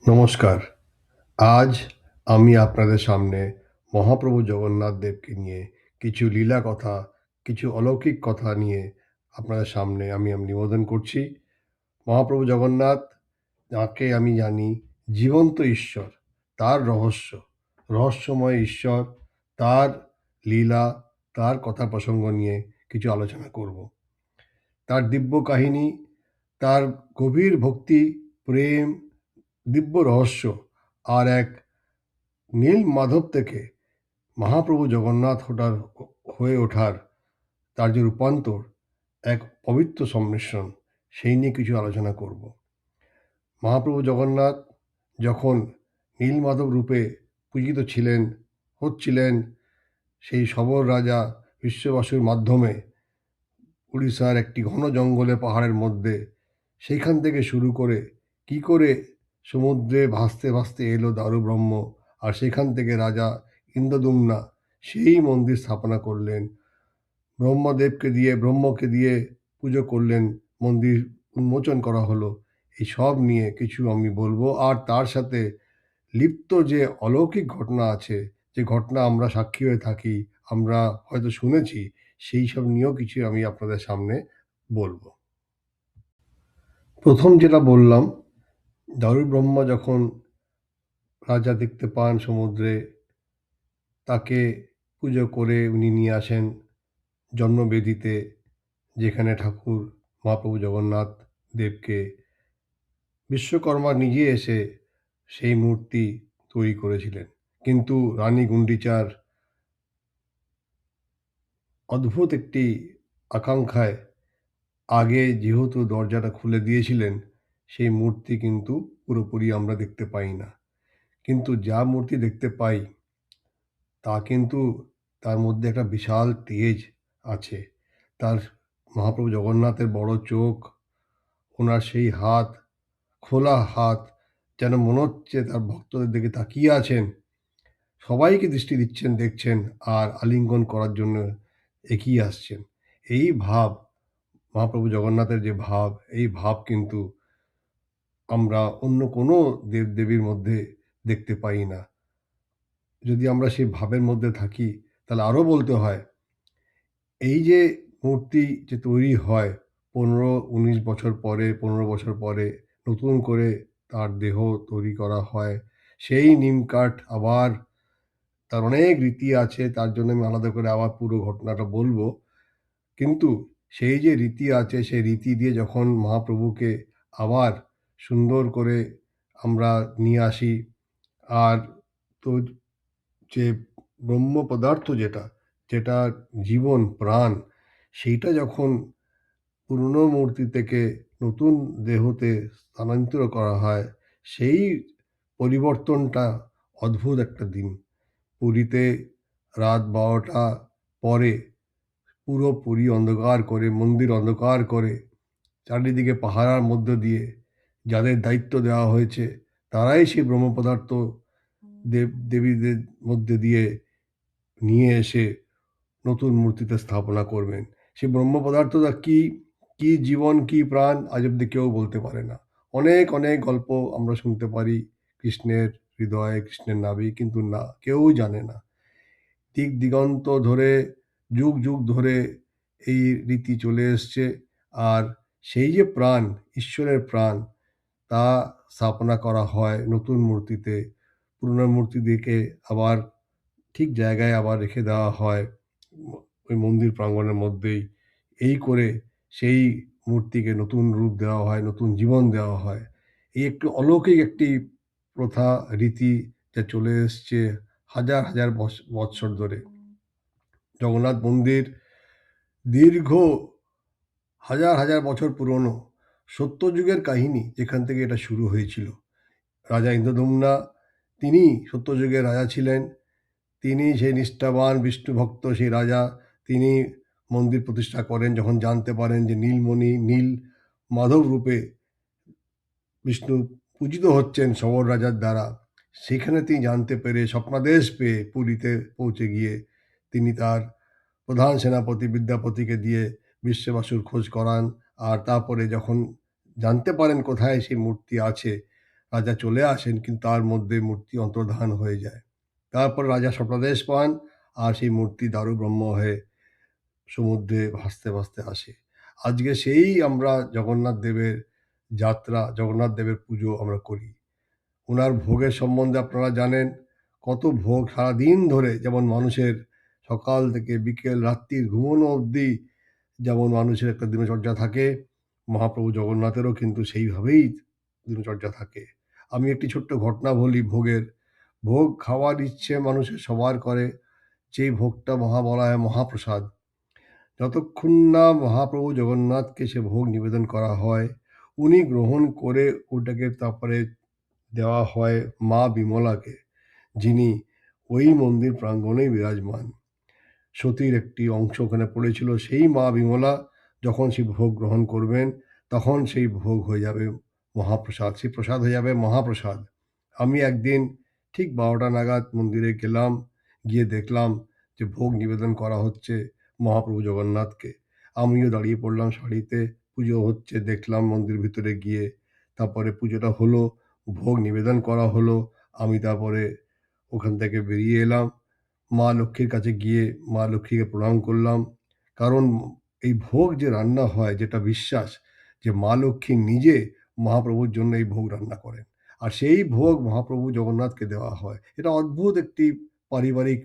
নমস্কার। আজ আমি আপনাদের সামনে মহাপ্রভু জগন্নাথ দেবকে নিয়ে কিছু লীলা কথা, কিছু অলৌকিক কথা নিয়ে আপনাদের সামনে আমি নিবেদন করছি। মহাপ্রভু জগন্নাথ, যাকে আমি জানি জীবন্ত ঈশ্বর, তার রহস্যময় ঈশ্বর, তার লীলা, তার কথা প্রসঙ্গ নিয়ে কিছু আলোচনা করব। তার দিব্য কাহিনী, তার গভীর ভক্তি, প্রেম, দিব্য রহস্য আর এক নীল মাধব থেকে মহাপ্রভু জগন্নাথ হয়ে ওঠার তার যে রূপান্তর, এক পবিত্র সংমিশ্রণ, সেই নিয়ে কিছু আলোচনা করব। মহাপ্রভু জগন্নাথ যখন নীলমাধব রূপে পূজিত হচ্ছিলেন সেই সবর রাজা বিশ্ববাসুর মাধ্যমে উড়িষ্যার একটি ঘন জঙ্গলে পাহাড়ের মধ্যে, সেইখান থেকে শুরু করে কি করে সমুদ্রে ভাসতে ভাসতে এলো দারুব্রহ্ম, আর সেখান থেকে রাজা ইন্দ্রদুম্না সেই মন্দির স্থাপনা করলেন, ব্রহ্মকে দিয়ে পুজো করলেন, মন্দির উন্মোচন করা হলো। এই সব নিয়ে কিছু আমি বলবো। আর তার সাথে লিপ্ত যে অলৌকিক ঘটনা আছে, যে ঘটনা আমরা সাক্ষী হয়ে থাকি, আমরা হয়তো শুনেছি, সেই সব নিয়েও কিছু আমি আপনাদের সামনে বলবো। প্রথম যেটা বললাম, দারুব্রহ্মা যখন রাজা দেখতে পান সমুদ্রে, তাকে পুজো করে উনি নিয়ে আসেন জন্মবেদিতে, যেখানে ঠাকুর মহাপ্রভু জগন্নাথ দেবকে বিশ্বকর্মা নিজে এসে সেই মূর্তি তৈরি করেছিলেন। কিন্তু রানী গুন্ডিচার অদ্ভুত একটি আকাঙ্ক্ষায় আগে যেহেতু দরজাটা খুলে দিয়েছিলেন, সেই মূর্তি কিন্তু পুরোপুরি আমরা দেখতে পাই না। কিন্তু যা মূর্তি দেখতে পাই, তা কিন্তু তার মধ্যে একটা বিশাল তেজ আছে। তার মহাপ্রভু জগন্নাথের বড় চোখ, ওনার সেই হাত, খোলা হাত, যেন মনে হচ্ছে তার ভক্তদের দিকে তাকিয়ে আছেন, সবাইকে দৃষ্টি দিচ্ছেন, দেখছেন, আর আলিঙ্গন করার জন্য এগিয়ে আসছেন। এই ভাব, মহাপ্রভু জগন্নাথের যে ভাব, এই ভাব কিন্তু আমরা অন্য কোনো দেবদেবীর মধ্যে দেখতে পাই না। যদি আমরা সেই ভাবের মধ্যে থাকি, তাহলে আরও বলতে হয়, এই যে মূর্তি যে তৈরি হয় ১৫-১৯ বছর পরে, ১৫ বছর পরে নতুন করে তার দেহ তৈরি করা হয়। সেই নিম কাঠ আবার, তার অনেক রীতি আছে, তার জন্য আমি আলাদা করে আবার পুরো ঘটনাটা বলবো। কিন্তু সেই যে রীতি আছে, সেই রীতি দিয়ে যখন মহাপ্রভুকে আবার সুন্দর করে আমরা নিয়ে আসি, আর তো যে ব্রহ্ম পদার্থ যেটা, যেটা জীবন প্রাণ, সেইটা যখন পুরনো মূর্তি থেকে নতুন দেহতে স্থানান্তর করা হয়, সেই পরিবর্তনটা অদ্ভুত একটা দিন। পুরীতে রাত ১২টা পরে পুরো পুরী অন্ধকার করে, মন্দির অন্ধকার করে, চারিদিকে পাহারার মধ্য দিয়ে যাদের দায়িত্ব দেওয়া হয়েছে, তারাই সেই ব্রহ্ম পদার্থ দেবদেবীদের মধ্যে দিয়ে নিয়ে এসে নতুন মূর্তিতে স্থাপনা করবেন। সেই ব্রহ্ম পদার্থটা কি, কি জীবন, কি প্রাণ, আজ অব্দি কেউ বলতে পারে না। অনেক অনেক গল্প আমরা শুনতে পারি কৃষ্ণের হৃদয়ে, কৃষ্ণের নাভি, কিন্তু না, কেউই জানে না। দিক দিগন্ত ধরে, যুগ যুগ ধরে এই রীতি চলে এসছে। আর সেই যে প্রাণ, ঈশ্বরের প্রাণ, তা স্থাপনা করা হয় নতুন মূর্তিতে। পুরনো মূর্তিটিকে আবার ঠিক জায়গায় আবার রেখে দেওয়া হয় ওই মন্দির প্রাঙ্গণের মধ্যেই। এই করে সেই মূর্তিকে নতুন রূপ দেওয়া হয়, নতুন জীবন দেওয়া হয়। এই একটু অলৌকিক একটি প্রথা, রীতি, যা চলে এসছে হাজার হাজার বৎসর ধরে। জগন্নাথ মন্দির দীর্ঘ হাজার হাজার বছর পুরনো, সত্যযুগের কাহিনী, যেখান থেকে এটা শুরু হয়েছিল। রাজা ইন্দ্রদম্না, তিনি সত্যযুগের রাজা ছিলেন। তিনি সেই নিষ্ঠাবান বিষ্ণু ভক্ত সেই রাজা, তিনি মন্দির প্রতিষ্ঠা করেন যখন জানতে পারেন যে নীলমণি, নীল মাধব রূপে বিষ্ণু পূজিত হচ্ছেন সবর রাজার দ্বারা। সেখানে তিনি জানতে পেরে, স্বপ্নাদেশ পেয়ে পুরীতে পৌঁছে গিয়ে তিনি তার প্রধান সেনাপতি বিদ্যাপতিকে দিয়ে বিশ্ববাসুর খোঁজ করান। আর তারপরে যখন জানতে পারেন কোথায় সেই মূর্তি আছে, রাজা চলে আসেন, কিন্তু তার মধ্যে মূর্তি অন্তর্ধান হয়ে যায়। তারপর রাজা স্বপ্নাদেশ পান, আর সেই মূর্তি দারুব্রহ্ম হয়ে সমুদ্রে ভাসতে ভাসতে আসে। আজকে সেই আমরা জগন্নাথ দেবের যাত্রা, জগন্নাথ দেবের পুজো আমরা করি। উনার ভোগের সম্বন্ধে আপনারা জানেন, কত ভোগ সারাদিন ধরে, যেমন মানুষের সকাল থেকে বিকেল রাত্রির ঘুমোনো অবধি যেমন মানুষের একটা দিনচর্যা থাকে, মহাপ্রভু জগন্নাথেরও কিন্তু সেইভাবেই দিনচর্যা থাকে। আমি একটি ছোট্ট ঘটনা বলি ভোগের। ভোগ খাওয়ার ইচ্ছে মানুষের সবার করে, যেই ভোগটা বলা হয় মহাপ্রসাদ। যতক্ষণ না মহাপ্রভু জগন্নাথকে সে ভোগ নিবেদন করা হয়, উনি গ্রহণ করে ওটাকে তারপরে দেওয়া হয় মা বিমলাকে, যিনি ওই মন্দির প্রাঙ্গণেই বিরাজমান। সতীর একটি অংশ ওখানে পড়েছিল, সেই মা বিমলা যখন সেই ভোগ গ্রহণ করবেন, তখন সেই ভোগ হয়ে যাবে মহাপ্রসাদ, সেই প্রসাদ হয়ে যাবে মহাপ্রসাদ। আমি একদিন ঠিক 12টা নাগাদ মন্দিরে গেলাম, গিয়ে দেখলাম যে ভোগ নিবেদন করা হচ্ছে মহাপ্রভু জগন্নাথকে। আমিও দাঁড়িয়ে পড়লাম সারিতে, পুজো হচ্ছে দেখলাম মন্দির ভিতরে গিয়ে। তারপরে পুজোটা হলো, ভোগ নিবেদন করা হলো। আমি তারপরে ওখান থেকে বেরিয়ে এলাম। মা লক্ষ্মীর কাছে গিয়ে মা লক্ষ্মীকে প্রণাম করলাম। কারণ এই ভোগ যে রান্না হয়, যেটা বিশ্বাস যে মা লক্ষ্মী নিজে মহাপ্রভুর জন্য এই ভোগ রান্না করেন। আর সেই ভোগ মহাপ্রভু জগন্নাথকে দেওয়া হয়। এটা অদ্ভুত একটি পারিবারিক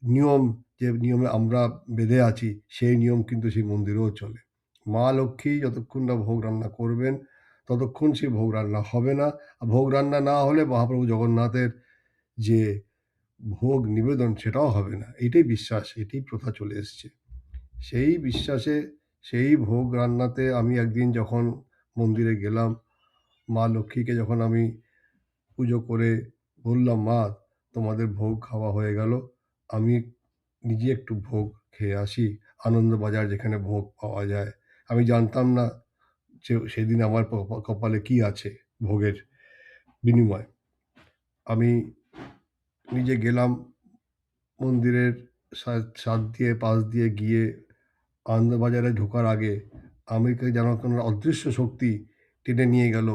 নিয়ম, যে নিয়মে আমরা বেঁধে আছি, সেই নিয়ম কিন্তু সেই মন্দিরেও চলে। মা লক্ষ্মী যতক্ষণ না ভোগ রান্না করবেন, ততক্ষণ সেই ভোগ রান্না হবে না। আর ভোগ রান্না না হলে মহাপ্রভু জগন্নাথের যে ভোগ নিবেদন, সেটাও হবে না। এইটাই বিশ্বাস, এটাই প্রথা চলে এসছে। সেই বিশ্বাসে সেই ভোগ রান্নাতে আমি একদিন যখন মন্দিরে গেলাম, মা লক্ষ্মীকে যখন আমি পুজো করে বললাম, মা তোমাদের ভোগ খাওয়া হয়ে গেল, আমি নিজে একটু ভোগ খেয়ে আসি, আনন্দবাজার যেখানে ভোগ পাওয়া যায়। আমি জানতাম না যে সেদিন আমার কপালে কি আছে ভোগের বিনিময়। আমি নিজে গেলাম মন্দিরের সাদ দিয়ে পাশ দিয়ে গিয়ে আনন্দবাজারে ঢোকার আগে আমাকে যেন কোনো অদৃশ্য শক্তি টেনে নিয়ে গেল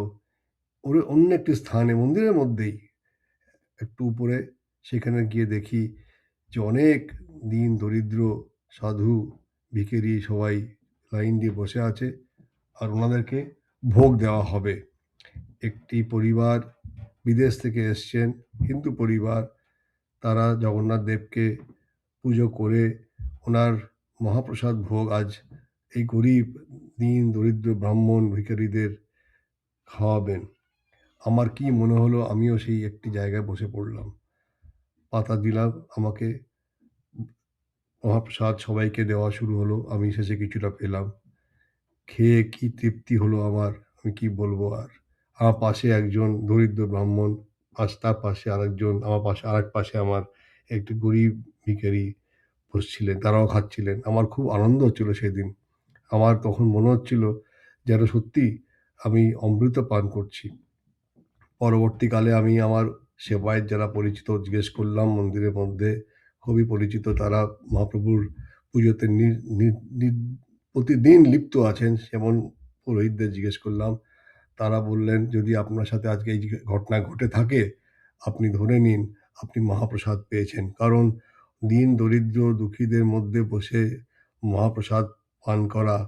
অন্য একটি স্থানে, মন্দিরের মধ্যেই একটু উপরে। সেখানে গিয়ে দেখি যে অনেক দীন দরিদ্র সাধু ভিখারি সবাই লাইন দিয়ে বসে আছে, আর ওনাদেরকে ভোগ দেওয়া হবে। একটি পরিবার বিদেশ থেকে এসছেন, হিন্দু পরিবার, তারা জগন্নাথ দেবকে পুজো করে ওনার মহাপ্রসাদ ভোগ আজ এই গরিব দীন দরিদ্র ব্রাহ্মণ ভিখারিদের খাওয়াবেন। আমার কি মনে হলো, আমিও সেই একটি জায়গায় বসে পড়লাম, পাতা দিলাম, আমাকে মহাপ্রসাদ সবাইকে দেওয়া শুরু হলো। আমি শেষে কিছুটা পেলাম, খেয়ে কি তৃপ্তি হলো আমার, আমি কি বলবো আর। আমার পাশে একজন দরিদ্র ব্রাহ্মণ, তার পাশে আরেকজন, আমার পাশে আরেক পাশে আমার একটি গরিব ভিখারি বসছিলেন, তারাও খাচ্ছিলেন। আমার খুব আনন্দ হচ্ছিল সেদিন। আমার তখন মনে হচ্ছিল যেন সত্যি আমি অমৃত পান করছি। পরবর্তীকালে আমি আমার সেবায়েত যারা পরিচিত জিজ্ঞেস করলাম, মন্দিরের মধ্যে খুবই পরিচিত, তারা মহাপ্রভুর পুজোতে প্রতিদিন লিপ্ত আছেন, সেমন পুরোহিতদের জিজ্ঞেস করলাম। তারা বললেন, যদি আপনার সাথে আজকে এই যে ঘটনা ঘটে থাকে, আপনি ধরে নিন আপনি মহাপ্রসাদ পেয়েছেন। কারণ দীন দরিদ্র দুঃখীদের মধ্যে বসে মহাপ্রসাদ পান করা,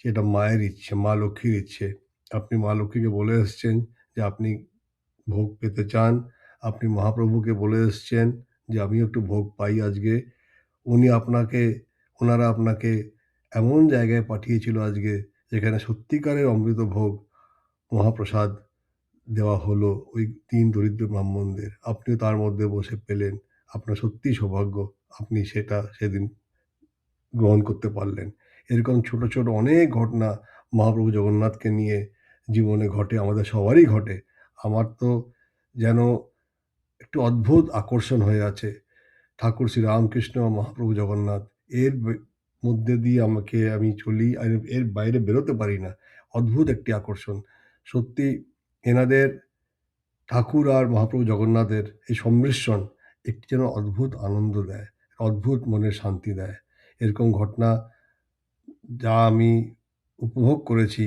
সেটা মায়ের ইচ্ছে, মা লক্ষ্মীর ইচ্ছে। আপনি মা লক্ষ্মীকে বলে এসছেন যে আপনি ভোগ পেতে চান। আপনি মহাপ্রভুকে বলে এসছেন যে আমিও একটু ভোগ পাই আজকে। উনি আপনাকে ওনারা আপনাকে এমন জায়গায় পাঠিয়েছিল আজকে, যেখানে সত্যিকারের অমৃত ভোগ মহাপ্রসাদ দেওয়া হলো ওই দীন দরিদ্র ব্রাহ্মণদের। আপনিও তার মধ্যে বসে পেলেন। আপনার সত্যিই সৌভাগ্য। আপনি সেটা সেদিন গ্রহণ করতে পারলেন। এরকম ছোট, ছোট অনেক ঘটনা মহাপ্রভু জগন্নাথকে নিয়ে জীবনে ঘটে, আমাদের সবারই ঘটে। আমার তো যেন একটু অদ্ভুত আকর্ষণ হয়ে আছে ঠাকুর শ্রী রামকৃষ্ণ মহাপ্রভু জগন্নাথ। এর মধ্যে দিয়ে আমি চলি, আর এর বাইরে বেরোতে পারি না। অদ্ভুত একটি আকর্ষণ। সত্যি এনাদের ঠাকুর আর মহাপ্রভু জগন্নাথের এই সংমিশ্রণ একটি যেন অদ্ভুত আনন্দ দেয়, অদ্ভুত মনের শান্তি দেয়। এরকম ঘটনা যা আমি উপভোগ করেছি,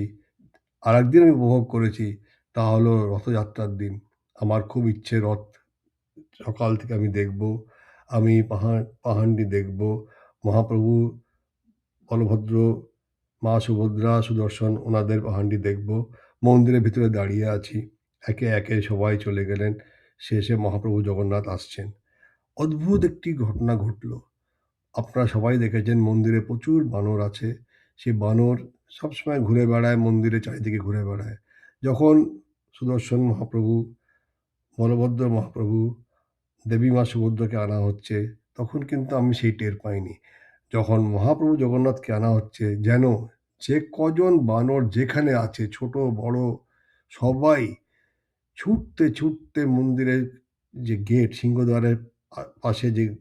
আরেকদিন আমি উপভোগ করেছি, তা হলো রথযাত্রার দিন। আমার খুব ইচ্ছে রথ সকাল থেকে আমি দেখব। আমি পাহান্ডি দেখব। মহাপ্রভু বলভদ্র, মা সুভদ্রা, সুদর্শন ওনাদের পাহান্ডি দেখব। মন্দিরের ভিতরে দাঁড়িয়ে আছি। একে, একে সবাই চলে গেলেন। শেষে মহাপ্রভু জগন্নাথ আসছেন। অদ্ভুত একটি ঘটনা ঘটল। আপনারা সবাই দেখেছেন মন্দিরে প্রচুর বানর আছে। সেই বানর সবসময় ঘুরে বেড়ায়, মন্দিরের চারিদিকে ঘুরে বেড়ায়। যখন সুদর্শন মহাপ্রভু, বলভদ্র মহাপ্রভু, দেবী মা সুভদ্রাকে আনা হচ্ছে, তখন কিন্তু আমি সেই টের পাইনি। যখন মহাপ্রভু জগন্নাথকে আনা হচ্ছে, যেন যে কজন বানর যেখানে আছে, ছোট বড় সবাই ছুটতে, ছুটতে মন্দিরের যে গেট, সিংহদ্বারের পাশে যে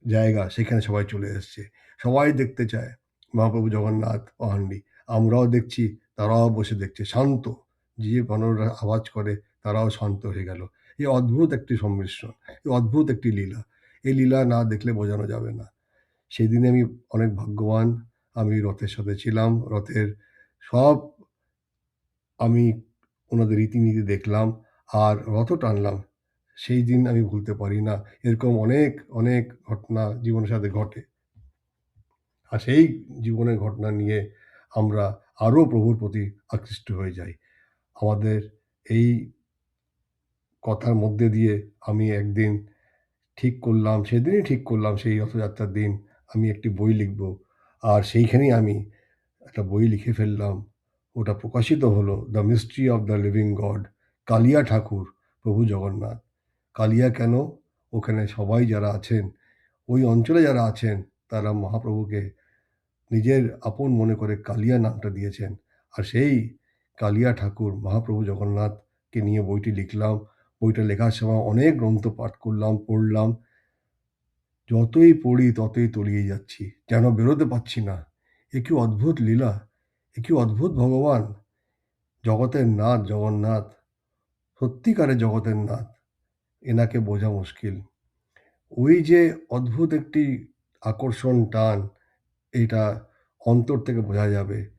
জায়গা, সেখানে সবাই চলে এসছে। সবাই দেখতে চায় মহাপ্রভু জগন্নাথ পাহান্ডি। আমরাও দেখছি, তারাও বসে দেখছে শান্ত। যে বানররা আওয়াজ করে তারাও শান্ত হয়ে গেল। এই অদ্ভুত একটি সংমিশ্রণ, এই অদ্ভুত একটি লীলা। এই লীলা না দেখলে বোঝানো যাবে না। সেদিনে আমি অনেক ভাগ্যবান। আমি রথের সাথে ছিলাম। রথের সব আমি ওনাদের রীতিনীতি দেখলাম আর রথও টানলাম। সেই দিন আমি ভুলতে পারি না। এরকম অনেক, অনেক ঘটনা জীবনের সাথে ঘটে। আর সেই জীবনের ঘটনা নিয়ে আমরা আরও প্রভুর প্রতি আকৃষ্ট হয়ে যাই। আমাদের এই কথার মধ্যে দিয়ে আমি একদিন ঠিক করলাম, সেদিনই ঠিক করলাম সেই রথযাত্রার দিন আমি একটি বই লিখব। আর সেইখানেই আমি একটা বই লিখে ফেললাম। ওটা প্রকাশিত হলো 'the mystery of the living god', Kalia Thakur, প্রভু জগন্নাথ। কালিয়া কেন? ওখানে সবাই যারা আছেন, ওই অঞ্চলে যারা আছেন, তারা মহাপ্রভুকে নিজের আপন মনে করে কালিয়া নামটা দিয়েছেন। আর সেই কালিয়া ঠাকুর মহাপ্রভু জগন্নাথকে নিয়ে বইটি লিখলাম। বইটা লেখার সময় অনেক গ্রন্থ পাঠ করলাম, পড়লাম। যতই পড়ি ততই তলিয়ে যাচ্ছি। যেন বেরোতে পারছি না। এ কি অদ্ভুত লীলা! এ কি অদ্ভুত ভগবান! জগতের নাথ জগন্নাথ, সত্যিকারের জগতের নাথ। এনাকে বোঝা মুশকিল। ওই যে অদ্ভুত একটি আকর্ষণ, টান, এটা অন্তর থেকে বোঝা যাবে।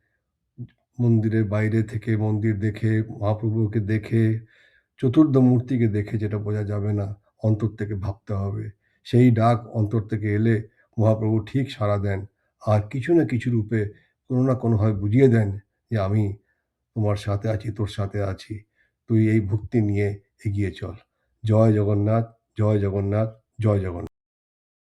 মন্দিরের বাইরে থেকে মন্দির দেখে, মহাপ্রভুকে দেখে, চতুর্থ মূর্তিকে দেখে যেটা বোঝা যাবে না, অন্তর থেকে ভাবতে হবে। সেই ডাক অন্তর থেকে এলে মহাপ্রভু ঠিক সাড়া দেন। আর কিছু না কিছু রূপে কোনো না কোনোভাবে বুঝিয়ে দেন যে, "আমি তোমার সাথে আছি, তোর সাথে আছি। তুই এই ভক্তি নিয়ে এগিয়ে চল।" জয় জগন্নাথ, জয় জগন্নাথ, জয় জগন্নাথ।